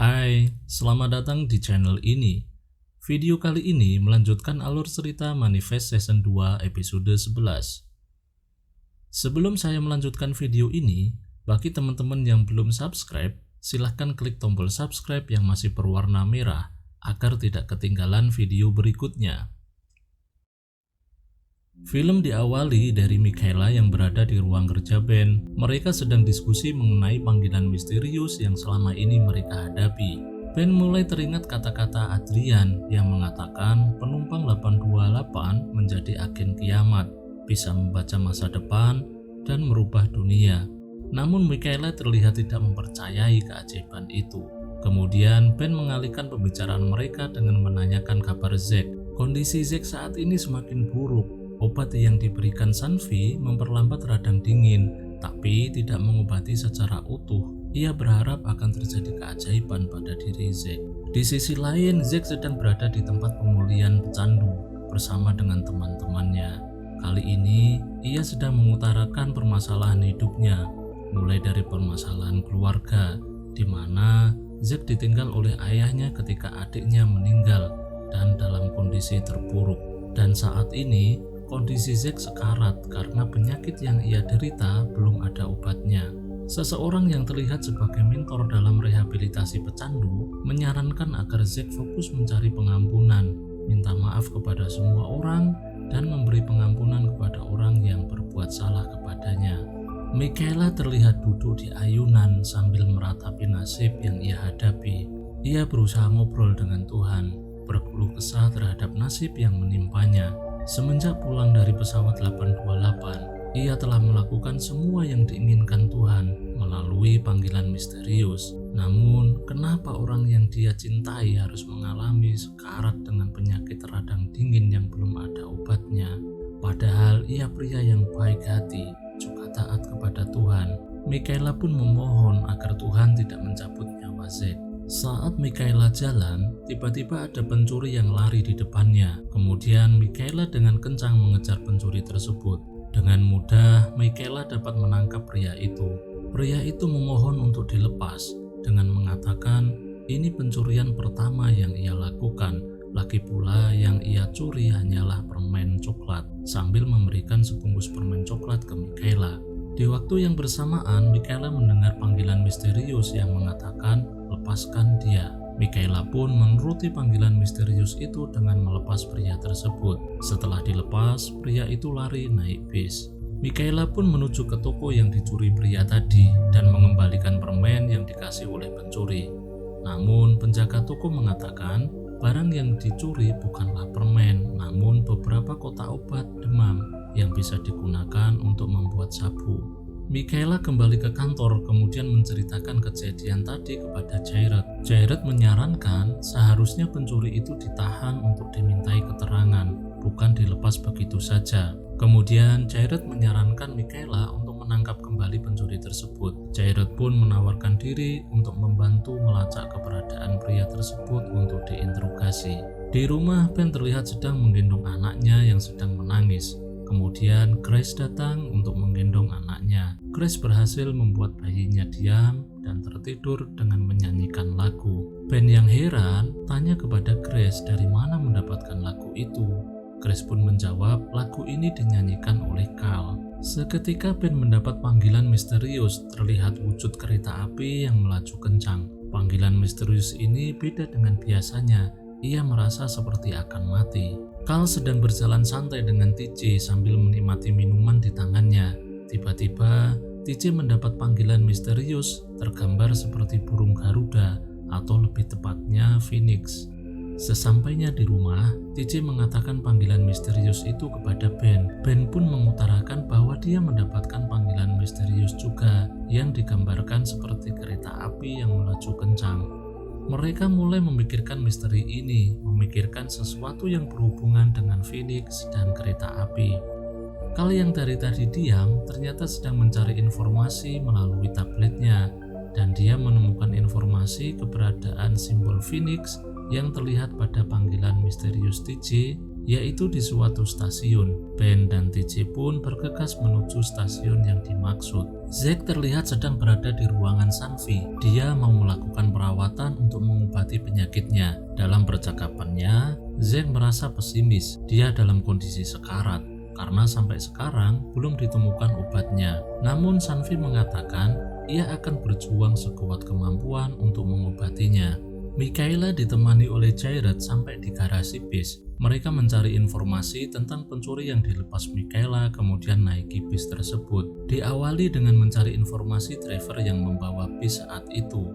Hai, selamat datang di channel ini. Video kali ini melanjutkan alur cerita Manifest Season 2 episode 11. Sebelum saya melanjutkan video ini, bagi teman-teman yang belum subscribe, silahkan klik tombol subscribe yang masih berwarna merah agar tidak ketinggalan video berikutnya. Film diawali dari Michaela yang berada di ruang kerja Ben. Mereka sedang diskusi mengenai panggilan misterius yang selama ini mereka hadapi. Ben mulai teringat kata-kata Adrian yang mengatakan penumpang 828 menjadi agen kiamat, bisa membaca masa depan dan merubah dunia. Namun Michaela terlihat tidak mempercayai keajaiban itu. Kemudian Ben mengalihkan pembicaraan mereka dengan menanyakan kabar Zack. Kondisi Zack saat ini semakin buruk. Obat yang diberikan Sanvi memperlambat radang dingin, tapi tidak mengobati secara utuh. Ia berharap akan terjadi keajaiban pada diri Zack. Di sisi lain, Zack sedang berada di tempat pemulihan pecandu bersama dengan teman-temannya. Kali ini, ia sedang mengutarakan permasalahan hidupnya, mulai dari permasalahan keluarga, di mana Zack ditinggal oleh ayahnya ketika adiknya meninggal dan dalam kondisi terpuruk. Dan saat ini, kondisi Zack sekarat karena penyakit yang ia derita belum ada obatnya. Seseorang yang terlihat sebagai mentor dalam rehabilitasi pecandu menyarankan agar Zack fokus mencari pengampunan, minta maaf kepada semua orang, dan memberi pengampunan kepada orang yang berbuat salah kepadanya. Michaela terlihat duduk di ayunan sambil meratapi nasib yang ia hadapi. Ia berusaha ngobrol dengan Tuhan, berkeluh kesah terhadap nasib yang menimpanya. Semenjak pulang dari pesawat 828, ia telah melakukan semua yang diinginkan Tuhan melalui panggilan misterius. Namun, kenapa orang yang dia cintai harus mengalami sekarat dengan penyakit radang dingin yang belum ada obatnya? Padahal ia pria yang baik hati, juga taat kepada Tuhan. Michaela pun memohon agar Tuhan tidak mencabut nyawa Zack. Saat Michaela jalan, tiba-tiba ada pencuri yang lari di depannya. Kemudian Michaela dengan kencang mengejar pencuri tersebut. Dengan mudah, Michaela dapat menangkap pria itu. Pria itu memohon untuk dilepas dengan mengatakan ini pencurian pertama yang ia lakukan. Lagi pula yang ia curi hanyalah permen coklat, sambil memberikan sebungkus permen coklat ke Michaela. Di waktu yang bersamaan, Michaela mendengar panggilan misterius yang mengatakan, lepaskan dia. Michaela pun menuruti panggilan misterius itu dengan melepas pria tersebut. Setelah dilepas, pria itu lari naik bis. Michaela pun menuju ke toko yang dicuri pria tadi dan mengembalikan permen yang dikasih oleh pencuri. Namun, penjaga toko mengatakan, barang yang dicuri bukanlah permen, namun beberapa kotak obat demam yang bisa digunakan untuk membuat sabu. Michaela kembali ke kantor kemudian menceritakan kejadian tadi kepada Jared. Jared menyarankan seharusnya pencuri itu ditahan untuk dimintai keterangan, bukan dilepas begitu saja. Kemudian Jared menyarankan Michaela untuk menangkap kembali pencuri tersebut. Jared pun menawarkan diri untuk membantu melacak keberadaan pria tersebut untuk diinterogasi. Di rumah, Ben terlihat sedang menggendong anaknya yang sedang menangis. Kemudian Grace datang untuk menggendong anaknya. Grace berhasil membuat bayinya diam dan tertidur dengan menyanyikan lagu. Ben yang heran tanya kepada Grace dari mana mendapatkan lagu itu. Grace pun menjawab lagu ini dinyanyikan oleh Carl. Seketika Ben mendapat panggilan misterius, terlihat wujud kereta api yang melaju kencang. Panggilan misterius ini beda dengan biasanya. Ia merasa seperti akan mati. Carl sedang berjalan santai dengan TJ sambil menikmati minuman di tangannya. Tiba-tiba, TJ mendapat panggilan misterius tergambar seperti burung Garuda atau lebih tepatnya Phoenix. Sesampainya di rumah, TJ mengatakan panggilan misterius itu kepada Ben. Ben pun mengutarakan bahwa dia mendapatkan panggilan misterius juga yang digambarkan seperti kereta api yang melaju kencang. Mereka mulai memikirkan misteri ini, memikirkan sesuatu yang berhubungan dengan Phoenix dan kereta api. Carl yang dari tadi diam ternyata sedang mencari informasi melalui tabletnya, dan dia menemukan informasi keberadaan simbol Phoenix yang terlihat pada panggilan misterius TJ yaitu di suatu stasiun. Ben dan TJ pun bergegas menuju stasiun yang dimaksud. Zack terlihat sedang berada di ruangan Sanvi. Dia mau melakukan perawatan untuk mengobati penyakitnya. Dalam percakapannya, Zack merasa pesimis. Dia dalam kondisi sekarat karena sampai sekarang belum ditemukan obatnya. Namun Sanvi mengatakan ia akan berjuang sekuat kemampuan untuk mengobatinya. Michaela ditemani oleh Jared sampai di garasi bis. Mereka mencari informasi tentang pencuri yang dilepas Michaela kemudian naiki bis tersebut. Diawali dengan mencari informasi driver yang membawa bis saat itu.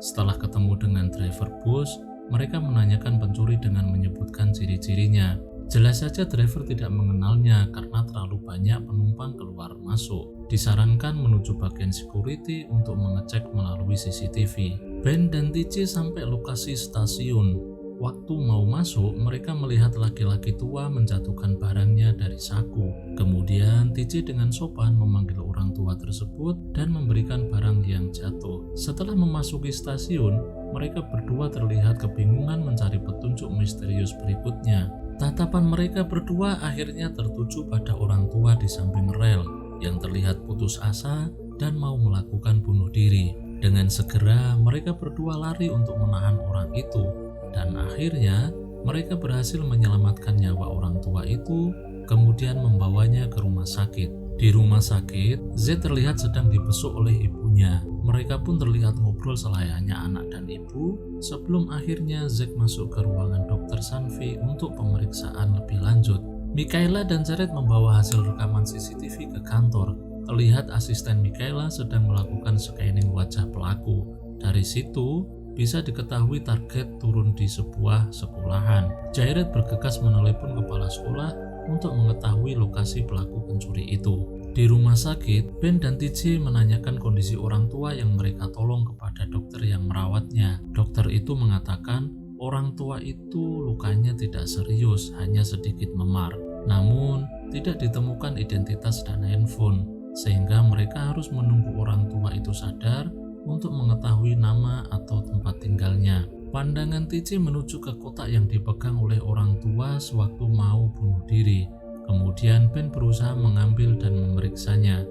Setelah ketemu dengan driver bus, mereka menanyakan pencuri dengan menyebutkan ciri-cirinya. Jelas saja driver tidak mengenalnya karena terlalu banyak penumpang keluar masuk. Disarankan menuju bagian security untuk mengecek melalui CCTV. Ben dan TJ sampai lokasi stasiun. Waktu mau masuk, mereka melihat laki-laki tua menjatuhkan barangnya dari saku. Kemudian TJ dengan sopan memanggil orang tua tersebut dan memberikan barang yang jatuh. Setelah memasuki stasiun, mereka berdua terlihat kebingungan mencari petunjuk misterius berikutnya. Tatapan mereka berdua akhirnya tertuju pada orang tua di samping rel yang terlihat putus asa dan mau melakukan bunuh diri. Dengan segera mereka berdua lari untuk menahan orang itu dan akhirnya mereka berhasil menyelamatkan nyawa orang tua itu kemudian membawanya ke rumah sakit. Di rumah sakit, Z terlihat sedang dibesuk oleh ibunya. Mereka pun terlihat ngobrol selayaknya anak dan ibu sebelum akhirnya Zack masuk ke ruangan Dr. Sanvi untuk pemeriksaan lebih lanjut. Michaela dan Jared membawa hasil rekaman CCTV ke kantor. Terlihat asisten Michaela sedang melakukan scanning wajah pelaku. Dari situ, bisa diketahui target turun di sebuah sekolahan. Jared bergegas menelepon kepala sekolah untuk mengetahui lokasi pelaku pencuri itu. Di rumah sakit, Ben dan TJ menanyakan kondisi orang tua yang mereka tolong kepada dokter yang merawatnya. Dokter itu mengatakan orang tua itu lukanya tidak serius, hanya sedikit memar. Namun, tidak ditemukan identitas dan handphone, sehingga mereka harus menunggu orang tua itu sadar untuk mengetahui nama atau tempat tinggalnya. Pandangan TJ menuju ke kotak yang dipegang oleh orang tua sewaktu mau bunuh diri. Kemudian Ben berusaha mengambil dan memeriksanya.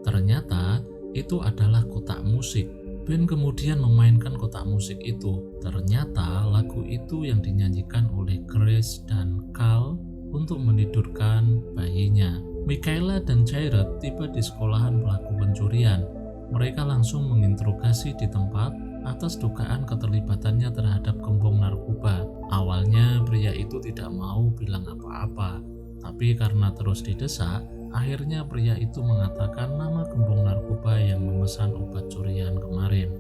Ternyata itu adalah kotak musik. Ben kemudian memainkan kotak musik itu. Ternyata lagu itu yang dinyanyikan oleh Grace dan Carl untuk menidurkan bayinya. Michaela dan Jared tiba di sekolahan pelaku pencurian. Mereka langsung menginterogasi di tempat atas dugaan keterlibatannya terhadap gembong narkoba. Awalnya pria itu tidak mau bilang apa-apa, tapi karena terus didesak, akhirnya pria itu mengatakan nama gembong narkoba yang memesan obat curian kemarin.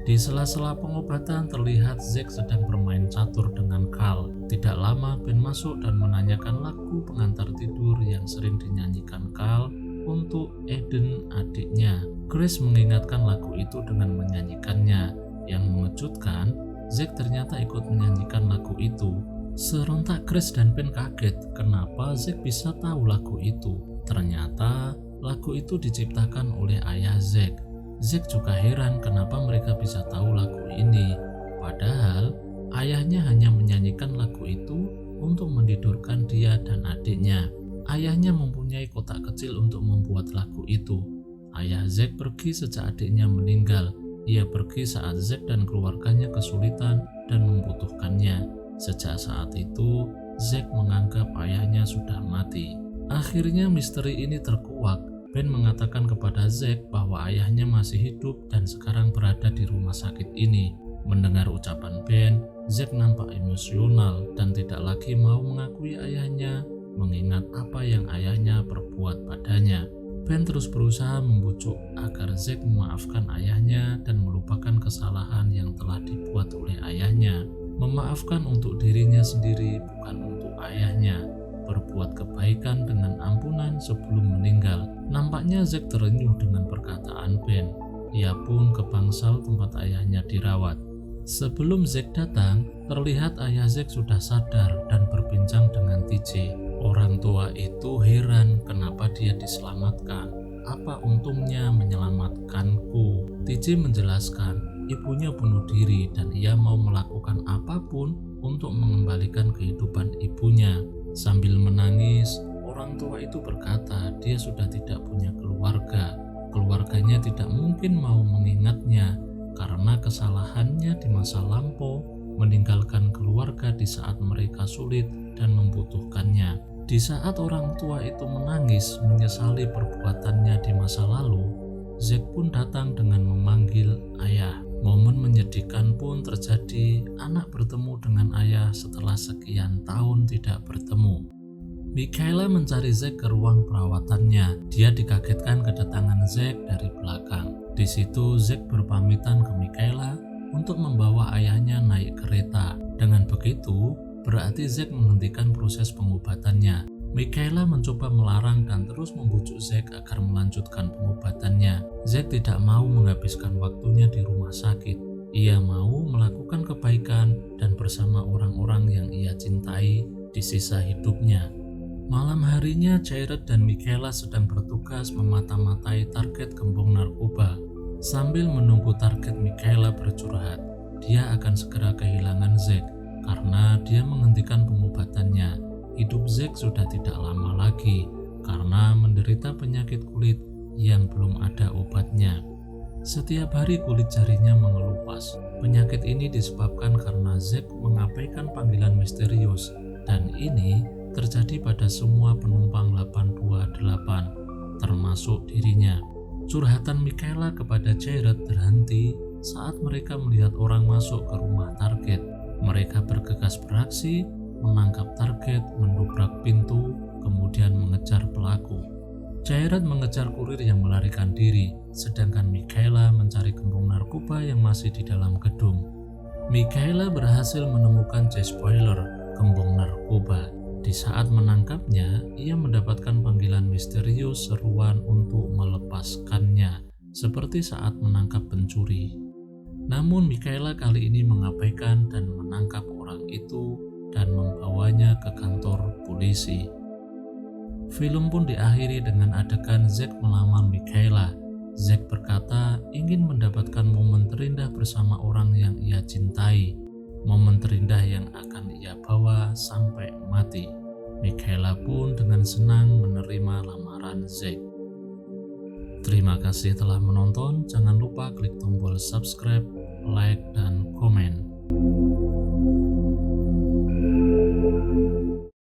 Di sela-sela pengobatan terlihat Zack sedang bermain catur dengan Carl. Tidak lama Ben masuk dan menanyakan lagu pengantar tidur yang sering dinyanyikan Carl untuk Eden adiknya. Grace mengingatkan lagu itu dengan menyanyikannya. Yang mengejutkan, Zack ternyata ikut menyanyikan lagu itu. Serentak Grace dan Ben kaget kenapa Zack bisa tahu lagu itu. Ternyata lagu itu diciptakan oleh ayah Zack. Zack juga heran kenapa mereka bisa tahu lagu ini. Padahal ayahnya hanya menyanyikan lagu itu untuk menidurkan dia dan adiknya. Ayahnya mempunyai kotak kecil untuk membuat lagu itu. Ayah Zack pergi sejak adiknya meninggal. Ia pergi saat Zack dan keluarganya kesulitan dan membutuhkannya. Sejak saat itu, Zack menganggap ayahnya sudah mati. Akhirnya misteri ini terkuak. Ben mengatakan kepada Zack bahwa ayahnya masih hidup dan sekarang berada di rumah sakit ini. Mendengar ucapan Ben, Zack nampak emosional dan tidak lagi mau mengakui ayahnya, mengingat apa yang ayahnya perbuat padanya. Ben terus berusaha membujuk agar Zack memaafkan ayahnya dan melupakan kesalahan yang telah dibuat oleh ayahnya. Memaafkan untuk dirinya sendiri, bukan untuk ayahnya. Berbuat kebaikan dengan ampunan sebelum meninggal. Nampaknya Zack terenyuh dengan perkataan Ben. Ia pun ke bangsal tempat ayahnya dirawat. Sebelum Zack datang, terlihat ayah Zack sudah sadar dan berbincang dengan TJ. Orang tua itu heran kenapa dia diselamatkan. Apa untungnya menyelamatkanku? TJ menjelaskan, ibunya bunuh diri dan ia mau melakukan apapun untuk mengembalikan kehidupan ibunya. Sambil menangis, orang tua itu berkata dia sudah tidak punya keluarga. Keluarganya tidak mungkin mau mengingatnya karena kesalahannya di masa lampau meninggalkan keluarga di saat mereka sulit dan membutuhkannya. Di saat orang tua itu menangis menyesali perbuatannya di masa lalu, Zack pun datang dengan memanggil ayah. Momen menyedihkan pun terjadi, anak bertemu dengan ayah setelah sekian tahun tidak bertemu. Michaela mencari Zack ke ruang perawatannya. Dia dikagetkan kedatangan Zack dari belakang. Di situ Zack berpamitan ke Michaela untuk membawa ayahnya naik kereta. Dengan begitu, berarti Zack menghentikan proses pengobatannya. Michaela mencoba melarang dan terus membujuk Zack agar melanjutkan pengobatannya. Zack tidak mau menghabiskan waktunya di rumah sakit. Ia mau melakukan kebaikan dan bersama orang-orang yang ia cintai di sisa hidupnya. Malam harinya, Jared dan Michaela sedang bertugas memata-matai target gembong narkoba. Sambil menunggu target Michaela bercurhat, dia akan segera kehilangan Zack karena dia menghentikan pengobatannya. Hidup Zack sudah tidak lama lagi karena menderita penyakit kulit yang belum ada obatnya. Setiap hari kulit jarinya mengelupas. Penyakit ini disebabkan karena Zack mengabaikan panggilan misterius, dan ini terjadi pada semua penumpang 828, termasuk dirinya. Curhatan Michaela kepada Jared terhenti saat mereka melihat orang masuk ke rumah target. Mereka bergegas beraksi, menangkap target, mendobrak pintu, kemudian mengejar pelaku. Jared mengejar kurir yang melarikan diri, sedangkan Michaela mencari gembong narkoba yang masih di dalam gedung. Michaela berhasil menemukan Jay Spoiler, gembong narkoba. Di saat menangkapnya, ia mendapatkan panggilan misterius seruan untuk melepaskannya, seperti saat menangkap pencuri. Namun Michaela kali ini mengabaikan dan menangkap orang itu dan membawanya ke kantor polisi. Film pun diakhiri dengan adegan Zack melamar Michaela. Zack berkata ingin mendapatkan momen terindah bersama orang yang ia cintai, momen terindah yang akan ia bawa sampai mati. Michaela pun dengan senang menerima lamaran Zack. Terima kasih telah menonton. Jangan lupa klik tombol subscribe, like, dan komen.